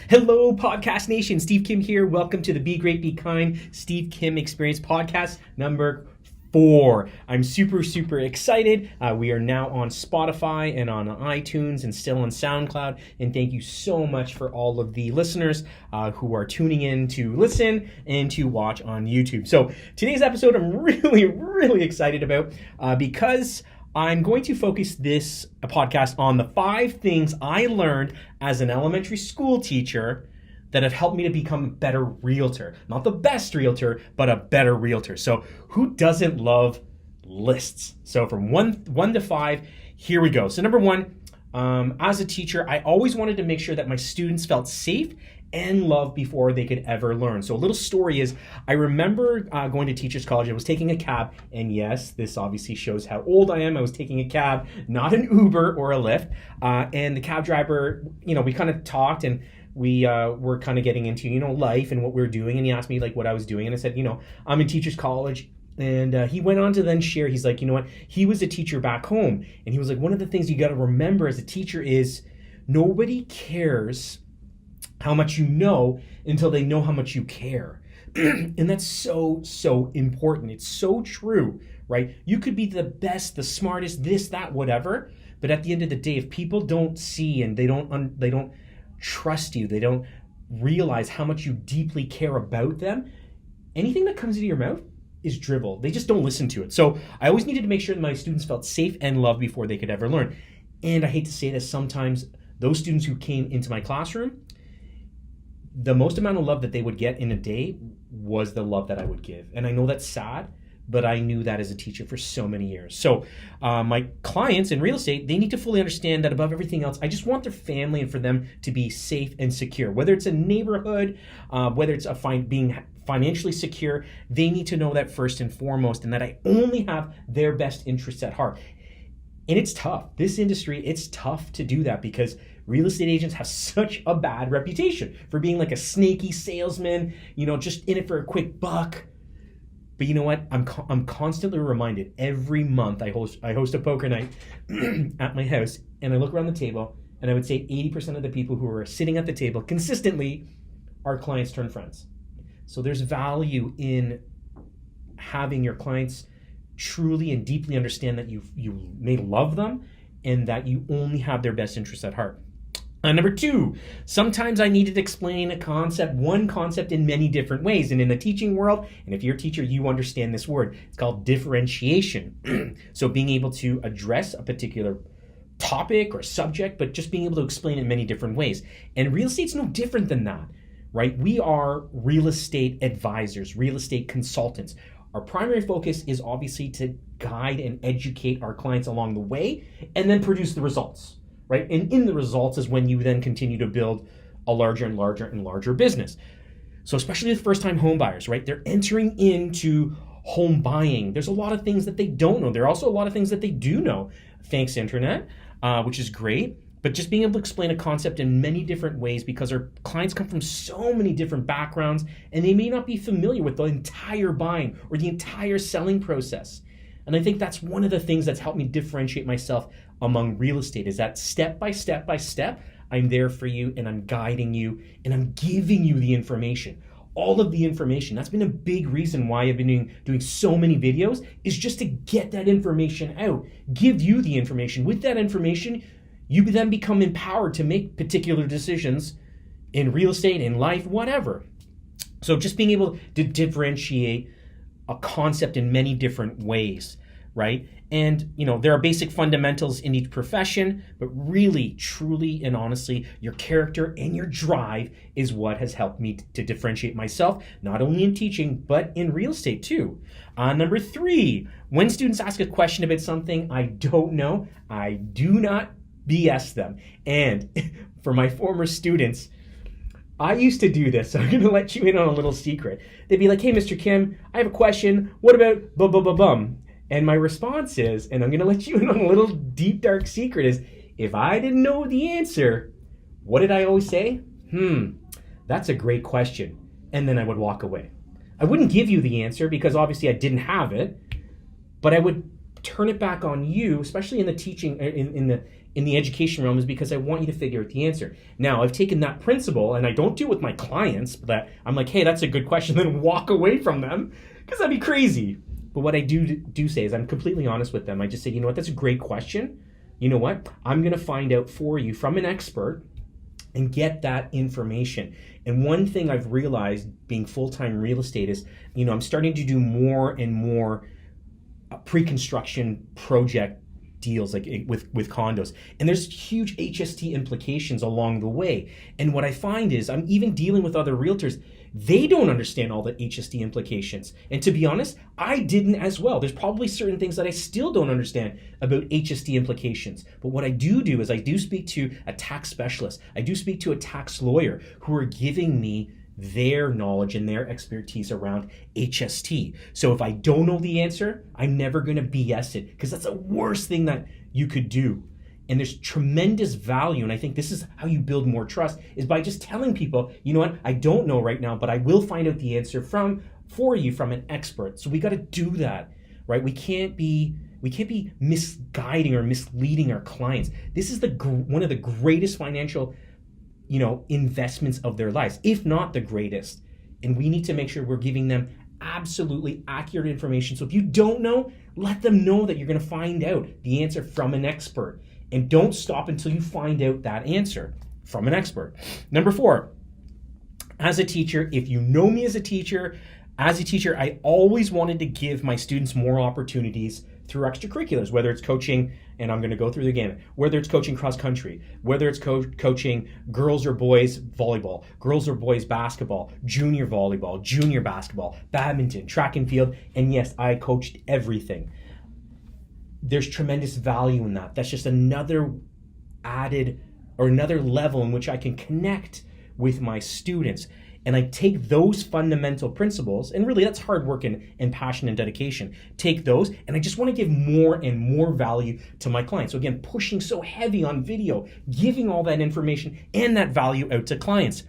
Hello, Podcast Nation. Steve Kim here. Welcome to the Be Great, Be Kind Steve Kim Experience Podcast number 4. I'm super excited. We are now on Spotify and on iTunes and still on SoundCloud. And thank you so much for all of the listeners who are tuning in to listen and to watch on YouTube. So today's episode I'm really excited about because I'm going to focus this podcast on the 5 things I learned as an elementary school teacher that have helped me to become a better realtor. Not the best realtor, but a better realtor. So who doesn't love lists? So from 1 to 5, here we go. So number 1, as a teacher, I always wanted to make sure that my students felt safe and loved before they could ever learn. So a little story is, I remember going to teachers college. I was taking a cab, and yes, this obviously shows how old I am. I was taking a cab, not an Uber or a Lyft, and the cab driver, we kind of talked, and we were kind of getting into, life and what we were doing, and he asked me like what I was doing, and I said, I'm in teachers college. And he went on to then share, he's like, he was a teacher back home, and he was like, one of the things you got to remember as a teacher is nobody cares how much you know until they know how much you care. And that's so important. It's so true, right? You could be the best, the smartest, this, that, whatever, but at the end of the day, if people don't see and they don't trust you, they don't realize how much you deeply care about them, anything that comes into your mouth is drivel. They just don't listen to it. So I always needed to make sure that my students felt safe and loved before they could ever learn. And I hate to say this, sometimes those students who came into my classroom, the most amount of love that they would get in a day was the love that I would give. And I know that's sad, but I knew that as a teacher for so many years. So my clients in real estate, they need to fully understand that above everything else, I just want their family and for them to be safe and secure. Whether it's a neighborhood, whether it's being financially secure, they need to know that first and foremost, and that I only have their best interests at heart. And it's tough. This industry, it's tough to do that because real estate agents have such a bad reputation for being like a snaky salesman, just in it for a quick buck. But you know what? I'm constantly reminded every month I host a poker night at my house, and I look around the table, and I would say 80% of the people who are sitting at the table consistently are clients turned friends. So there's value in having your clients truly and deeply understand that you may love them and that you only have their best interests at heart. Number 2, sometimes I needed to explain one concept in many different ways. And in the teaching world, and if you're a teacher, you understand this word. It's called differentiation. So being able to address a particular topic or subject, but just being able to explain it in many different ways. And real estate's no different than that, right? We are real estate advisors, real estate consultants. Our primary focus is obviously to guide and educate our clients along the way and then produce the results, right? And in the results is when you then continue to build a larger and larger business. So especially the first-time home buyers, right? They're entering into home buying. There's a lot of things that they don't know. There are also a lot of things that they do know, thanks to internet, which is great. But just being able to explain a concept in many different ways because our clients come from so many different backgrounds and they may not be familiar with the entire buying or the entire selling process. And I think that's one of the things that's helped me differentiate myself among real estate is that step by step, I'm there for you and I'm guiding you and I'm giving you the information. All of the information. That's been a big reason why I've been doing so many videos is just to get that information out, give you the information. With that information, you then become empowered to make particular decisions in real estate, in life, whatever. So just being able to differentiate a concept in many different ways, right? And, there are basic fundamentals in each profession, but really, truly, and honestly, your character and your drive is what has helped me to differentiate myself, not only in teaching, but in real estate too. Number 3, when students ask a question about something I don't know, I do not BS them. And for my former students, I used to do this. So I'm going to let you in on a little secret. They'd be like, hey, Mr. Kim, I have a question. What about bum? And my response is, and I'm going to let you in on a little deep, dark secret is, if I didn't know the answer, what did I always say? That's a great question. And then I would walk away. I wouldn't give you the answer because obviously I didn't have it, but I would turn it back on you, especially in the teaching, in the education realm, is because I want you to figure out the answer. Now, I've taken that principle, and I don't do it with my clients, but I'm like, hey, that's a good question, then walk away from them, because that'd be crazy. But what I do say is I'm completely honest with them. I just say, you know what, that's a great question. You know what? I'm going to find out for you from an expert and get that information. And one thing I've realized being full-time real estate is, I'm starting to do more and more pre-construction project deals like with condos. And there's huge HST implications along the way. And what I find is I'm even dealing with other realtors. They don't understand all the HST implications. And to be honest, I didn't as well. There's probably certain things that I still don't understand about HST implications. But what I do is I do speak to a tax specialist. I do speak to a tax lawyer who are giving me their knowledge and their expertise around HST. So if I don't know the answer, I'm never going to BS it, because that's the worst thing that you could do. And there's tremendous value, and I think this is how you build more trust, is by just telling people, you know what, I don't know right now, but I will find out the answer for you from an expert. So we got to do that, right? We can't be misguiding or misleading our clients. This is one of the greatest financial investments of their lives, if not the greatest. And we need to make sure we're giving them absolutely accurate information. So if you don't know, let them know that you're going to find out the answer from an expert. And don't stop until you find out that answer from an expert. Number 4, as a teacher, if you know me as a teacher, I always wanted to give my students more opportunities through extracurriculars, whether it's coaching, and I'm going to go through the gamut, whether it's coaching cross country, whether it's coaching girls or boys volleyball, girls or boys basketball, junior volleyball, junior basketball, badminton, track and field, and yes, I coached everything. There's tremendous value in that. That's just another added or another level in which I can connect with my students. And I take those fundamental principles, and really that's hard work and passion and dedication. Take those, and I just want to give more and more value to my clients. So again, pushing so heavy on video, giving all that information and that value out to clients.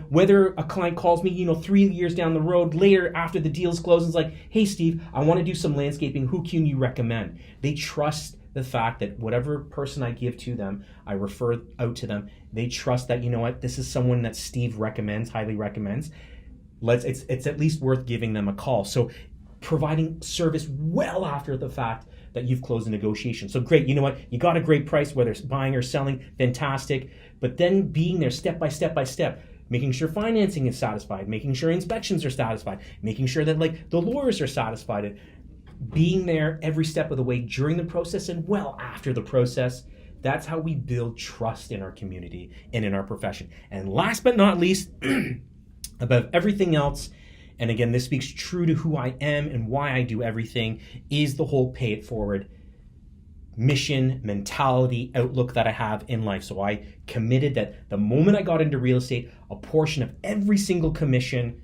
Whether a client calls me, 3 years down the road, later after the deal's closed, and is like, hey, Steve, I want to do some landscaping. Who can you recommend? They trust the fact that whatever person I give to them, I refer out to them. They trust that, this is someone that Steve highly recommends. It's at least worth giving them a call. So providing service well after the fact that you've closed a negotiation. So great, you got a great price, whether it's buying or selling, fantastic. But then being there step by step, making sure financing is satisfied, making sure inspections are satisfied, making sure that the lawyers are satisfied, being there every step of the way during the process and well after the process. That's how we build trust in our community and in our profession. And last but not least, above everything else, and again, this speaks true to who I am and why I do everything, is the whole pay it forward mission, mentality, outlook that I have in life. So I committed that the moment I got into real estate, a portion of every single commission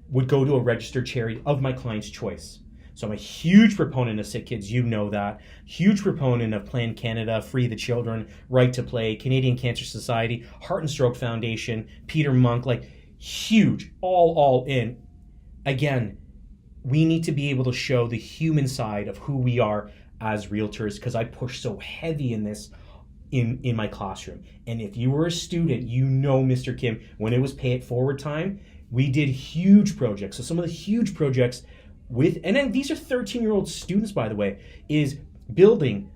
would go to a registered charity of my client's choice. So I'm a huge proponent of Sick Kids, that. Huge proponent of Planned Canada, Free the Children, Right to Play, Canadian Cancer Society, Heart and Stroke Foundation, Peter Monk, huge, all in. Again, we need to be able to show the human side of who we are as realtors, because I push so heavy in this in my classroom. And if you were a student, Mr. Kim, when it was pay it forward time, we did huge projects. So some of the huge projects and then these are 13-year-old students, by the way, is building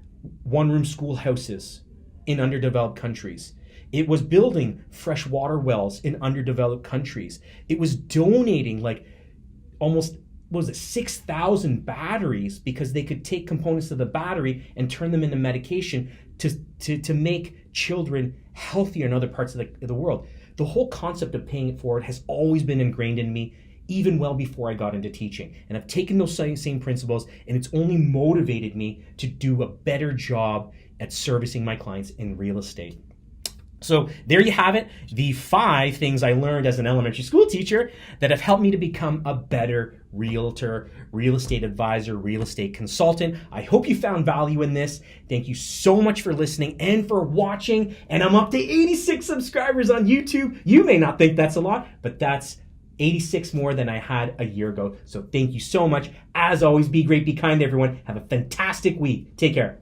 one-room schoolhouses in underdeveloped countries. It was building fresh water wells in underdeveloped countries. It was donating almost 6,000 batteries, because they could take components of the battery and turn them into medication to make children healthier in other parts of the world. The whole concept of paying it forward has always been ingrained in me, even well before I got into teaching. And I've taken those same principles, and it's only motivated me to do a better job at servicing my clients in real estate. So there you have it, the 5 things I learned as an elementary school teacher that have helped me to become a better realtor, real estate advisor, real estate consultant. I hope you found value in this. Thank you so much for listening and for watching. And I'm up to 86 subscribers on YouTube. You may not think that's a lot, but that's 86 more than I had a year ago. So thank you so much. As always, be great, be kind, everyone. Have a fantastic week. Take care.